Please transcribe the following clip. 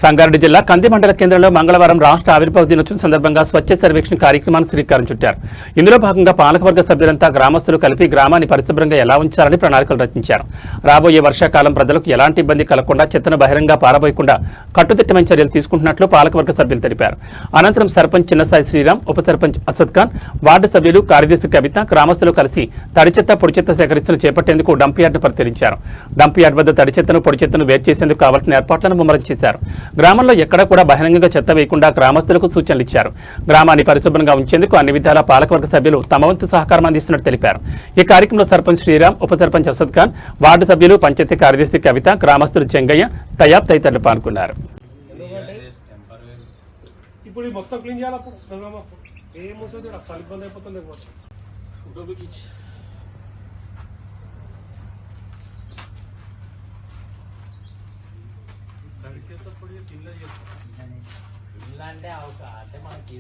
సంగారెడ్డి జిల్లా కంది మండల కేంద్రంలో మంగళవారం రాష్ట్ర ఆవిర్భావ దినోత్సవం సందర్భంగా స్వచ్ఛ సర్వేక్షణ కార్యక్రమానికి శ్రీకారం చుట్టారు. ఇందులో భాగంగా పాలకవర్గ సభ్యులంతా గ్రామస్తులు కలిపి గ్రామాన్ని పరిశుభ్రంగా ఎలా ఉంచాలని ప్రణాళికలు రచించారు. రాబోయే వర్షాకాలం ప్రజలకు ఎలాంటి ఇబ్బంది కలగకుండా చెత్తను బహిరంగ పారబోయకుండా కట్టుదిట్టమైన చర్యలు తీసుకుంటున్నట్లు పాలకవర్గ సభ్యులు తెలిపారు. అనంతరం సర్పంచ్ చిన్నసాయి శ్రీరామ్, ఉప సర్పంచ్ అసద్ ఖాన్, వార్డు సభ్యులు, కార్యదర్శి కవిత, గ్రామస్తులు కలిసి తడి చెత్త, పొడి చెత్త సేకరిస్తున్న చేపట్టేందుకు డంప్ యార్డ్ను పరిశీలించారు. డంప్ యార్డ్ వద్ద తడి చెత్తను, పొడి చెత్తను వేరు చేసేందుకు కావాల్సిన ఏర్పాట్లను ముమ్మరం చేశారు. గ్రామంలో ఎక్కడా కూడా బహిరంగంగా చెత్త వేయకుండా గ్రామస్తులకు సూచనలు ఇచ్చారు. గ్రామాన్ని పరిశుభ్రంగా ఉంచేందుకు అన్ని విధాల పాలకవర్గ సభ్యులు తమ వంతు సహకారం అందిస్తున్నట్టు తెలిపారు. ఈ కార్యక్రమంలో సర్పంచ్ శ్రీరామ్, ఉప సర్పంచ్ అసద్ ఖాన్, వార్డు సభ్యులు, పంచాయతీ కార్యదర్శి కవిత, గ్రామస్తులు చెంగయ్య, తయాబ్ తదితరులు పాల్గొన్నారు. అంటే మనకి